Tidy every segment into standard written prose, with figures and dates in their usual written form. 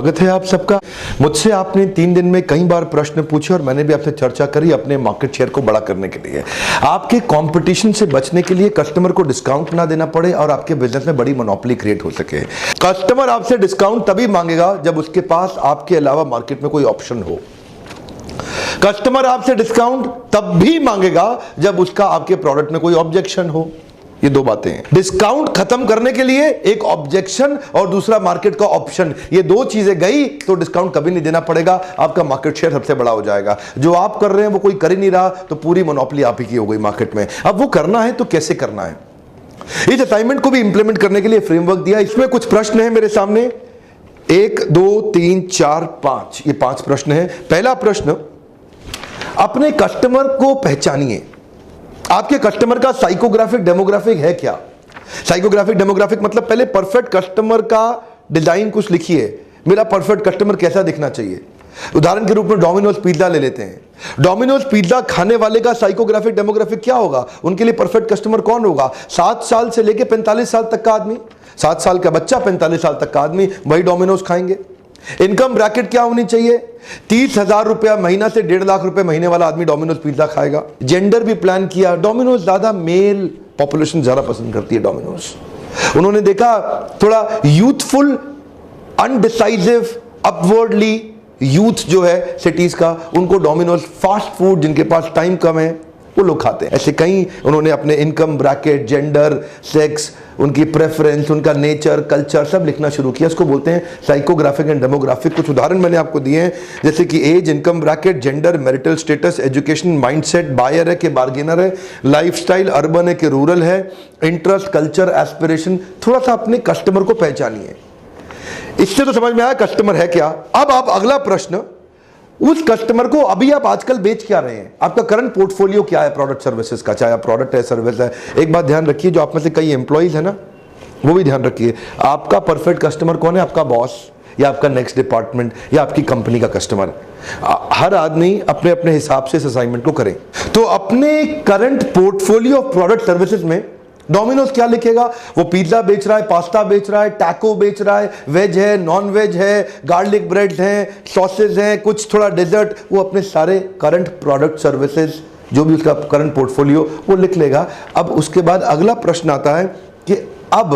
स्वागत है आप सबका। मुझसे आपने 3 दिन में कई बार प्रश्न पूछे और मैंने भी आपसे चर्चा करी अपने मार्केट शेयर को बड़ा करने के लिए, आपके कंपटीशन से बचने के लिए, कस्टमर को डिस्काउंट ना देना पड़े और आपके बिजनेस में बड़ी मोनोपोली क्रिएट हो सके। कस्टमर आपसे डिस्काउंट तभी मांगेगा जब उसके पास आपके अलावा मार्केट में कोई ऑप्शन हो। कस्टमर आपसे डिस्काउंट तब भी मांगेगा जब उसका आपके प्रोडक्ट में कोई ऑब्जेक्शन हो। ये दो बातें हैं। डिस्काउंट खत्म करने के लिए एक ऑब्जेक्शन और दूसरा मार्केट का ऑप्शन, ये दो चीजें गई तो डिस्काउंट कभी नहीं देना पड़ेगा, आपका मार्केट शेयर सबसे बड़ा हो जाएगा। जो आप कर रहे हैं वो कोई कर ही नहीं रहा तो पूरी मोनोपोली आप ही की हो गई मार्केट में। अब वो करना है तो कैसे करना है, इस असाइनमेंट को भी इंप्लीमेंट करने के लिए फ्रेमवर्क दिया। इसमें कुछ प्रश्न है मेरे सामने, 1 2 3 4 5, ये 5 प्रश्न है। पहला प्रश्न, अपने कस्टमर को पहचानिए। आपके कस्टमर का साइकोग्राफिक डेमोग्राफिक है क्या? साइकोग्राफिक डेमोग्राफिक मतलब पहले परफेक्ट कस्टमर का डिजाइन कुछ लिखिए। मेरा परफेक्ट कस्टमर कैसा दिखना चाहिए? उदाहरण के रूप में डोमिनोज पिज्जा ले लेते हैं। डोमिनोज पिज्जा खाने वाले का साइकोग्राफिक डेमोग्राफिक क्या होगा? उनके लिए परफेक्ट कस्टमर कौन होगा? 7 साल से लेकर 45 साल तक का आदमी, 7 साल का बच्चा 45 साल तक का आदमी वही डोमिनोज खाएंगे। इनकम ब्रैकेट क्या होनी चाहिए? 30,000 रुपया महीना से 1.5 लाख रुपए महीने वाला आदमी डोमिनोज पिज्जा खाएगा। जेंडर भी प्लान किया, डोमिनोज ज्यादा मेल पॉपुलेशन ज्यादा पसंद करती है डोमिनोज। उन्होंने देखा थोड़ा यूथफुल, अनडिसाइसिव, अपवर्डली यूथ जो है सिटीज का, उनको डोमिनोज फास्ट फूड, जिनके पास टाइम कम है वो लोग खाते हैं। ऐसे कई उन्होंने अपने इनकम ब्रैकेट, जेंडर, सेक्स, उनकी प्रेफरेंस, उनका नेचर, कल्चर सब लिखना शुरू किया। इसको बोलते हैं साइकोग्राफिक एंड डेमोग्राफिक। कुछ उदाहरण मैंने आपको दिए हैं, जैसे कि age, income bracket, gender, marital status, education, mindset, buyer है कि बार्गेनर है, लाइफस्टाइल, अर्बन है कि रूरल है, इंटरेस्ट, कल्चर, एस्पिरेशन। थोड़ा सा अपने कस्टमर को पहचानिए। इससे तो समझ में आया कस्टमर है क्या। अब आप अगला प्रश्न, उस कस्टमर को अभी आप आजकल बेच क्या रहे हैं? आपका करंट पोर्टफोलियो क्या है प्रोडक्ट सर्विसेज का, चाहे आप प्रोडक्ट है, सर्विस है। एक बात ध्यान रखिए, जो आप में से कई एम्प्लॉइज है ना, वो भी ध्यान रखिए, आपका परफेक्ट कस्टमर कौन है? आपका बॉस या आपका नेक्स्ट डिपार्टमेंट या आपकी कंपनी का कस्टमर। हर आदमी अपने अपने हिसाब से इस असाइनमेंट को करें। तो अपने current portfolio of product services में डोमिनोज क्या लिखेगा? वो पिज्जा बेच रहा है, पास्ता बेच रहा है, टैको बेच रहा है, वेज है, नॉन वेज है, गार्लिक ब्रेड है, सॉसेज हैं, कुछ थोड़ा डेजर्ट, वो अपने सारे करंट प्रोडक्ट सर्विसेज जो भी उसका करंट पोर्टफोलियो वो लिख लेगा। अब उसके बाद अगला प्रश्न आता है कि अब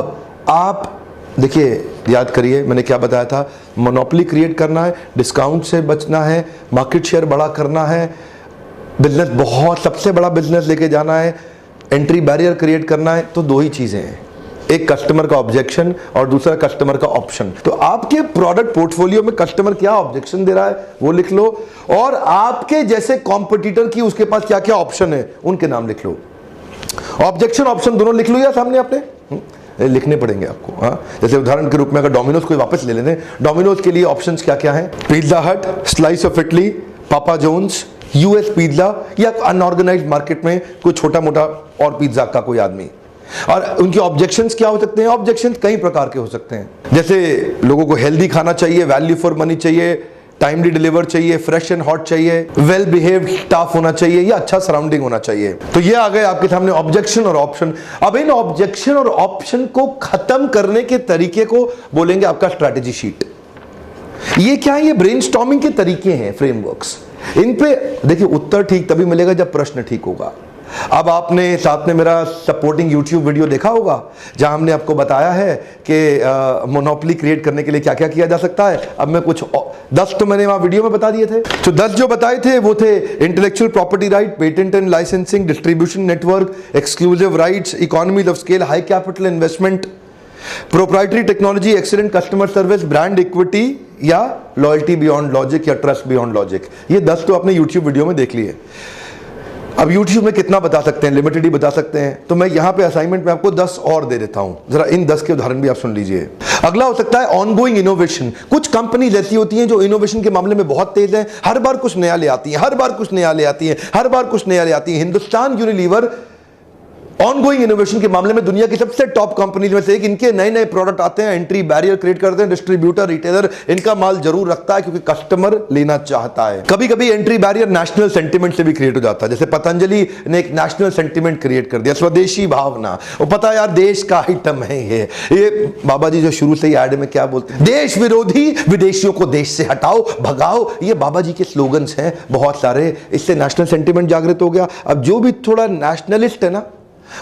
आप देखिए, याद करिए मैंने क्या बताया था, मोनोपोली क्रिएट करना है, डिस्काउंट से बचना है, मार्केट शेयर बड़ा करना है, बिजनेस बहुत सबसे बड़ा बिजनेस लेके जाना है, एंट्री बैरियर क्रिएट करना है। तो दो ही चीजें हैं, एक कस्टमर का ऑब्जेक्शन और दूसरा कस्टमर का ऑप्शन। तो आपके प्रोडक्ट पोर्टफोलियो में कस्टमर क्या ऑब्जेक्शन दे रहा है वो लिख लो, और आपके जैसे कॉम्पिटिटर की उसके पास क्या क्या ऑप्शन है उनके नाम लिख लो। ऑब्जेक्शन ऑप्शन दोनों लिख लो या सामने आपने लिखने पड़ेंगे आपको। हाँ, जैसे उदाहरण के रूप में अगर डोमिनोज को वापस ले लेते हैं, डोमिनोज के लिए ऑप्शंस क्या क्या हैं? पिज्जा हट, स्लाइस ऑफ इटली, पापा जोन्स, यूएस पिज्जा, या अनऑर्गेनाइज्ड मार्केट में कोई छोटा मोटा और पिज्जा का कोई आदमी। और उनके ऑब्जेक्शंस क्या हो सकते हैं? ऑब्जेक्शंस कई प्रकार के हो सकते हैं, जैसे लोगों को हेल्दी खाना चाहिए, वैल्यू फॉर मनी चाहिए, टाइमली डिलीवर चाहिए, फ्रेश एंड हॉट चाहिए, वेल बिहेव्ड स्टाफ होना चाहिए, या अच्छा सराउंडिंग होना चाहिए। तो ये आ गए आपके सामने ऑब्जेक्शन और ऑप्शन। अब इन ऑब्जेक्शन और ऑप्शन को खत्म करने के तरीके को बोलेंगे आपका स्ट्रैटेजी शीट। ये क्या है? ये ब्रेनस्टॉर्मिंग के तरीके हैं, फ्रेमवर्क्स। इन पे देखिए, उत्तर ठीक तभी मिलेगा जब प्रश्न ठीक होगा। अब आपने साथ में मेरा सपोर्टिंग YouTube वीडियो देखा होगा, जहां हमने आपको बताया है कि मोनोपोली क्रिएट करने के लिए क्या क्या किया जा सकता है। अब मैं कुछ 10 तो मैंने वहां वीडियो में बता दिए थे। तो 10 जो बताए थे वो थे intellectual property right, patent and licensing, distribution network, exclusive rights, economies of scale, high capital investment, proprietary technology, excellent customer service, brand equity, या लॉयल्टी बियॉन्ड लॉजिक, या ट्रस्ट बियॉन्ड लॉजिक। ये 10 तो आपने YouTube वीडियो में देख लिए। अब YouTube में कितना बता सकते हैं? लिमिटेड ही बता सकते हैं। तो मैं यहां पे असाइनमेंट में आपको 10 और दे देता हूं, जरा इन 10 के उदाहरण भी आप सुन लीजिए। अगला हो सकता है ऑनगोइंग इनोवेशन। कुछ कंपनीज ऐसी होती हैं जो इनोवेशन के मामले में बहुत तेज हैं, हर बार कुछ नया ले आती हैं, हर बार कुछ नया ले आती हैं, हर बार कुछ नया ले आती हैं। हिंदुस्तान यूनिलीवर ऑनगोइंग इनोवेशन के मामले में दुनिया की सबसे टॉप कंपनीज में से एक, इनके नए नए प्रोडक्ट आते हैं, एंट्री बैरियर क्रिएट करते हैं, डिस्ट्रीब्यूटर रिटेलर इनका माल जरूर रखता है क्योंकि कस्टमर लेना चाहता है। कभी कभी एंट्री बैरियर नेशनल सेंटिमेंट से भी क्रिएट हो जाता है, जैसे पतंजलि ने एक नेशनल सेंटिमेंट क्रिएट कर दिया, स्वदेशी भावना। वो पता है यार देश का आइटम है ये बाबा जी जो शुरू से ही ऐड में क्या बोलते हैं, देश विरोधी विदेशियों को देश से हटाओ भगाओ, ये बाबा जी के स्लोगन्स हैं बहुत सारे। इससे नेशनल सेंटिमेंट जागृत हो गया। अब जो भी थोड़ा नेशनलिस्ट है ना,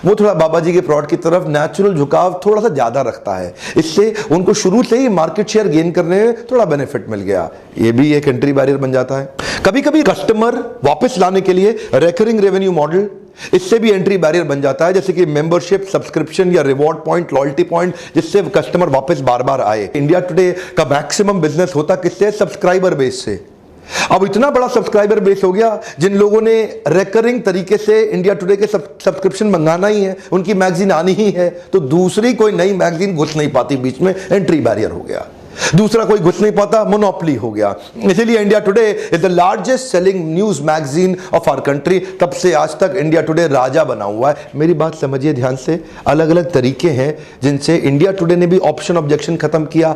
वो थोड़ा बाबा जी के प्रोडक्ट की तरफ नेचुरल झुकाव थोड़ा सा ज्यादा रखता है, इससे उनको शुरू से ही मार्केट शेयर गेन करने में थोड़ा बेनिफिट मिल गया। ये भी एक एंट्री बैरियर बन जाता है। कभी कभी कस्टमर वापस लाने के लिए रिकरिंग रेवेन्यू मॉडल, इससे भी एंट्री बैरियर बन जाता है, जैसे कि मेंबरशिप, सब्सक्रिप्शन या रिवॉर्ड पॉइंट, लॉयल्टी पॉइंट, जिससे कस्टमर वापस बार बार आए। इंडिया टुडे का मैक्सिमम बिजनेस होता किससे? सब्सक्राइबर बेस से। अब इतना बड़ा सब्सक्राइबर बेस हो गया, जिन लोगों ने रेकरिंग तरीके से इंडिया टुडे के सब्सक्रिप्शन मंगाना ही है, उनकी मैगजीन आनी ही है, तो दूसरी कोई नई मैगजीन घुस नहीं पाती बीच में, एंट्री बैरियर हो गया। दूसरा कोई घुस नहीं पाता, मोनोपोली हो गया। इसीलिए India Today is the largest selling news magazine of our country. तब से आज तक इंडिया टुडे राजा बना हुआ है। मेरी बात समझिए ध्यान से, अलग अलग तरीके हैं जिनसे इंडिया टुडे ने भी ऑप्शन ऑब्जेक्शन खत्म किया।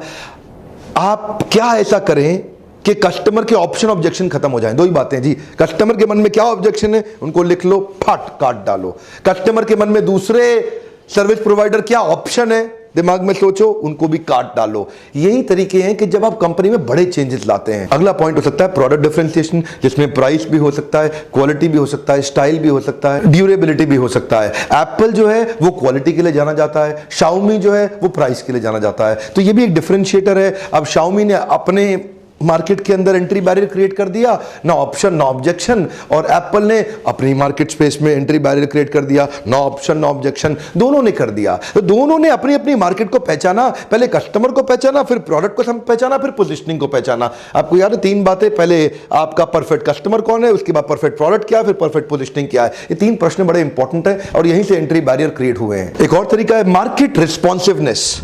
आप क्या ऐसा करें कि कस्टमर के ऑप्शन ऑब्जेक्शन खत्म हो जाए? दो ही बातें जी, कस्टमर के मन में क्या ऑब्जेक्शन है उनको लिख लो, फट काट डालो। कस्टमर के मन में दूसरे सर्विस प्रोवाइडर क्या ऑप्शन है दिमाग में सोचो, उनको भी काट डालो। यही तरीके हैं कि जब आप कंपनी में बड़े चेंजेस लाते हैं। अगला पॉइंट हो सकता है प्रोडक्ट डिफरेंशिएशन, जिसमें प्राइस भी हो सकता है, क्वालिटी भी हो सकता है, स्टाइल भी हो सकता है, ड्यूरेबिलिटी भी हो सकता है। एप्पल जो है वो क्वालिटी के लिए जाना जाता है, शाओमी जो है वो प्राइस के लिए जाना जाता है, तो ये भी एक डिफरेंशिएटर है। अब शाओमी ने अपने मार्केट के अंदर एंट्री बैरियर क्रिएट कर दिया, ना ऑप्शन ना ऑब्जेक्शन, और एप्पल ने अपनी मार्केट स्पेस में एंट्री बैरियर क्रिएट कर दिया, ना ऑप्शन ना ऑब्जेक्शन, दोनों ने कर दिया। तो दोनों ने अपनी अपनी मार्केट को पहचाना, पहले कस्टमर को पहचाना, फिर प्रोडक्ट को पहचाना, फिर पोजीशनिंग को पहचाना। आपको याद है तीन बातें, पहले आपका परफेक्ट कस्टमर कौन है, उसके बाद परफेक्ट प्रोडक्ट क्या है, फिर परफेक्ट पोजीशनिंग क्या है। ये तीन प्रश्न बड़े इंपॉर्टेंट है और यहीं से एंट्री बैरियर क्रिएट हुए हैं। एक और तरीका है मार्केट रिस्पॉन्सिवनेस।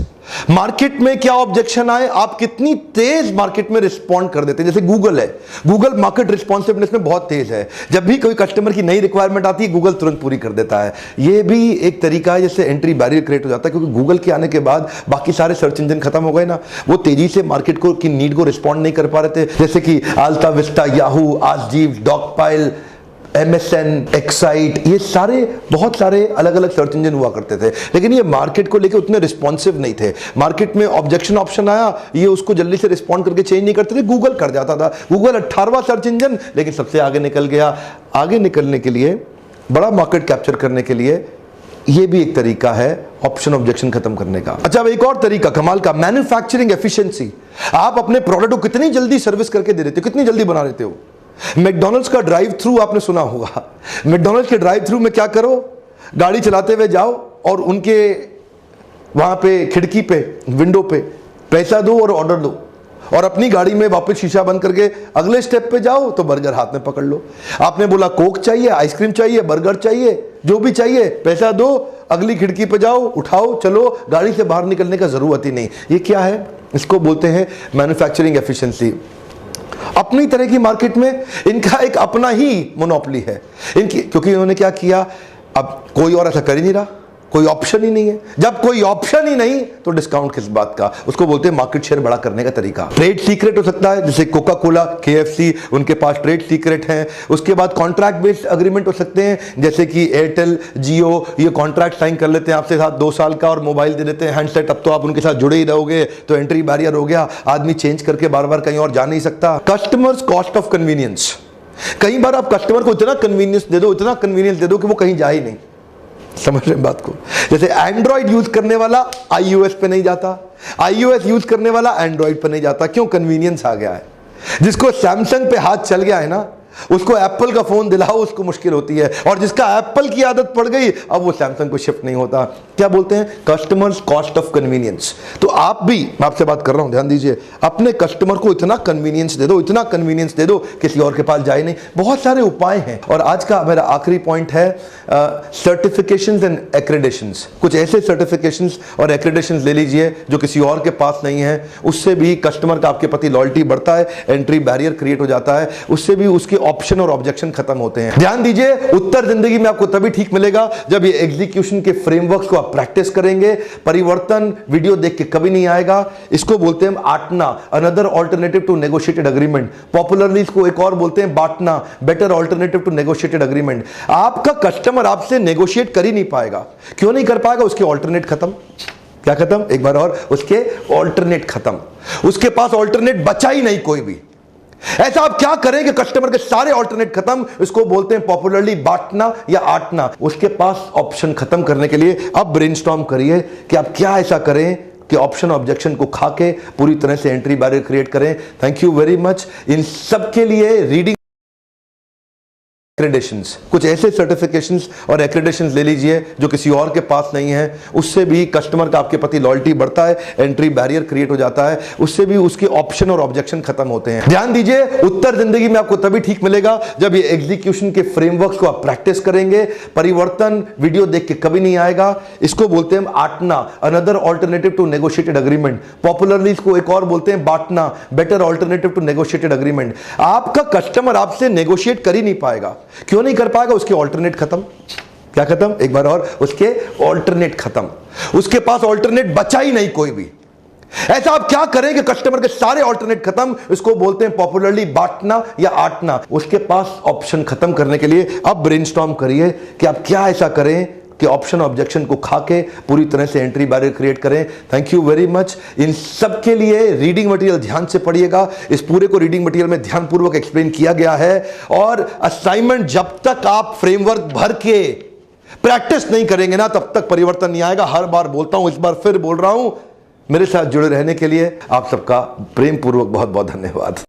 मार्केट में क्या ऑब्जेक्शन आए, आप कितनी तेज मार्केट में रिस्पॉन्ड कर देते हैं। जैसे गूगल है, गूगल मार्केट रिस्पॉन्सिवनेस में बहुत तेज है। जब भी कोई कस्टमर की नई रिक्वायरमेंट आती है गूगल तुरंत पूरी कर देता है। यह भी एक तरीका है जिससे एंट्री बैरियर क्रिएट हो जाता है, क्योंकि गूगल के आने के बाद बाकी सारे सर्च इंजन खत्म हो गए ना, वो तेजी से मार्केट को की नीड को रिस्पॉन्ड नहीं कर पा रहे थे। जैसे कि अल्ता विस्टा, याहू, आस्कजीव, डॉगपाइल, MSN, एक्साइट, ये सारे बहुत सारे अलग अलग सर्च इंजन हुआ करते थे, लेकिन ये मार्केट को लेकर उतने रिस्पॉन्सिव नहीं थे। मार्केट में ऑब्जेक्शन ऑप्शन आया, ये उसको जल्दी से रिस्पॉन्ड करके चेंज नहीं करते थे, गूगल कर जाता था। गूगल 18वां सर्च इंजन, लेकिन सबसे आगे निकल गया। आगे निकलने के लिए, बड़ा मार्केट कैप्चर करने के लिए, ये भी एक तरीका है ऑप्शन ऑब्जेक्शन खत्म करने का। अच्छा, अब एक और तरीका कमाल का, मैन्युफैक्चरिंग एफिशिएंसी। आप अपने प्रोडक्ट को कितनी जल्दी सर्विस करके दे देते हो, कितनी जल्दी बना देते हो। मैकडॉनल्ड्स का ड्राइव थ्रू आपने सुना होगा। मैकडॉनल्ड्स के ड्राइव थ्रू में क्या करो, गाड़ी चलाते हुए जाओ और उनके वहां पे खिड़की पे, विंडो पे पैसा दो और ऑर्डर दो, और अपनी गाड़ी में वापस शीशा बंद करके अगले स्टेप पे जाओ तो बर्गर हाथ में पकड़ लो। आपने बोला कोक चाहिए, आइसक्रीम चाहिए, बर्गर चाहिए, जो भी चाहिए, पैसा दो, अगली खिड़की पे जाओ, उठाओ, चलो, गाड़ी से बाहर निकलने का जरूरत ही नहीं। ये क्या है, इसको बोलते हैं मैन्युफैक्चरिंग एफिशिएंसी। अपनी तरह की मार्केट में इनका एक अपना ही मोनोपोली है इनकी, क्योंकि इन्होंने क्या किया, अब कोई और ऐसा कर ही नहीं रहा, कोई ऑप्शन ही नहीं है। जब कोई ऑप्शन ही नहीं तो डिस्काउंट किस बात का, उसको बोलते हैं मार्केट शेयर बड़ा करने का तरीका। ट्रेड सीक्रेट हो सकता है, जैसे कोका कोला, KFC, उनके पास ट्रेड सीक्रेट है। उसके बाद कॉन्ट्रैक्ट बेस्ड एग्रीमेंट हो सकते हैं, जैसे कि एयरटेल, जियो, ये कॉन्ट्रैक्ट साइन कर लेते हैं आपसे साथ 2 साल का, और मोबाइल दे देते हैं, हैंडसेट। अब तो आप उनके साथ जुड़े ही रहोगे, तो एंट्री बैरियर हो गया, आदमी चेंज करके बार बार कहीं और जा नहीं सकता। Customers cost of convenience. कई बार आप कस्टमर को इतना कन्वीनियंस दे दो, इतना कन्वीनियंस दे दो कि वो कहीं जा ही नहीं। समझ रहे हैं बात को? जैसे एंड्रॉइड यूज करने वाला iOS पे नहीं जाता, iOS यूज करने वाला एंड्रॉइड पे नहीं जाता, क्यों? कन्वीनियंस आ गया है। जिसको सैमसंग पे हाथ चल गया है ना, उसको एप्पल का फोन दिलाओ उसको मुश्किल होती है, और जिसका एप्पल की आदत पड़ गई अब वो सैमसंग को शिफ्ट नहीं होता। क्या बोलते हैं? Customers cost of convenience. तो आप भी, मैं आपसे बात कर रहा हूं, ध्यान दीजिए, अपने कस्टमर को इतना कन्वीनियंस दे दो, इतना कन्वीनियंस दे दो, किसी और के पास जाए नहीं। बहुत सारे उपाय हैं। और आज का मेरा आखिरी पॉइंट है सर्टिफिकेशंस एंड एक्रेडिशंस। कुछ ऐसे सर्टिफिकेशंस और एक्रेडिशंस ले लीजिए जो किसी और के पास नहीं है, उससे भी कस्टमर का आपके प्रति लॉयल्टी बढ़ता है, एंट्री बैरियर क्रिएट हो जाता है, उससे भी उसके ऑप्शन और ऑब्जेक्शन खत्म होते हैं। ध्यान दीजिए, उत्तर जिंदगी में आपको तभी ठीक मिलेगा जब ये एग्जीक्यूशन के फ्रेमवर्क्स को आप प्रैक्टिस करेंगे। परिवर्तन वीडियो देख के कभी नहीं आएगा। इसको बोलते हैं आटना, another alternative to negotiated agreement. Popularly इसको एक और बोलते हैं BATNA, better alternative to negotiated agreement. आपका कस्टमर आपसे नेगोशिएट कर ही नहीं पाएगा। क्यों नहीं कर पाएगा? उसके ऑल्टरनेट खत्म। क्या खत्म? एक बार और, उसके ऑल्टरनेट खत्म। उसके पास ऑल्टरनेट बचा ही नहीं कोई भी। ऐसा आप क्या करें कि कस्टमर के सारे ऑल्टरनेट खत्म? इसको बोलते हैं पॉपुलरली बांटना या आटना। उसके पास ऑप्शन खत्म करने के लिए अब ब्रेनस्टॉर्म करिए कि आप क्या ऐसा करें कि ऑप्शन ऑब्जेक्शन को खा के पूरी तरह से एंट्री बैरियर क्रिएट करें। Thank you very much. इन सब के लिए रीडिंग एक्रेडिशंस, कुछ ऐसे सर्टिफिकेशंस और एक्रेडिशंस ले लीजिए जो किसी और के पास नहीं है। उससे भी कस्टमर का आपके प्रति लॉयल्टी बढ़ता है, एंट्री बैरियर क्रिएट हो जाता है, उससे भी उसके ऑप्शन और ऑब्जेक्शन खत्म होते हैं। ध्यान दीजिए, उत्तर जिंदगी में आपको तभी ठीक मिलेगा जब ये एग्जीक्यूशन के फ्रेमवर्क्स को आप प्रैक्टिस करेंगे। परिवर्तन वीडियो देख के कभी नहीं आएगा। इसको बोलते हैं आटना, another alternative to negotiated agreement. Popularly इसको एक और बोलते हैं BATNA, better alternative to negotiated agreement. आपका कस्टमर आपसे नेगोशिएट कर ही नहीं पाएगा। क्यों नहीं कर पाएगा? उसके ऑल्टरनेट खत्म। क्या खत्म? एक बार और, उसके ऑल्टरनेट खत्म। उसके पास ऑल्टरनेट बचा ही नहीं कोई भी। ऐसा आप क्या करें कि कस्टमर के सारे ऑल्टरनेट खत्म? इसको बोलते हैं पॉपुलरली बांटना या आटना। उसके पास ऑप्शन खत्म करने के लिए अब ब्रेनस्टॉर्म करिए कि आप क्या ऐसा करें कि ऑप्शन ऑब्जेक्शन को खा के पूरी तरह से एंट्री बैरियर क्रिएट करें। Thank you very much. इन सब के लिए रीडिंग मटेरियल ध्यान से पढ़िएगा। इस पूरे को रीडिंग मटेरियल में ध्यानपूर्वक एक्सप्लेन किया गया है। और असाइनमेंट जब तक आप फ्रेमवर्क भर के प्रैक्टिस नहीं करेंगे ना, तब तक परिवर्तन नहीं आएगा। हर बार बोलता हूं, इस बार फिर बोल रहा हूं। मेरे साथ जुड़े रहने के लिए आप सबका प्रेम पूर्वक बहुत बहुत धन्यवाद।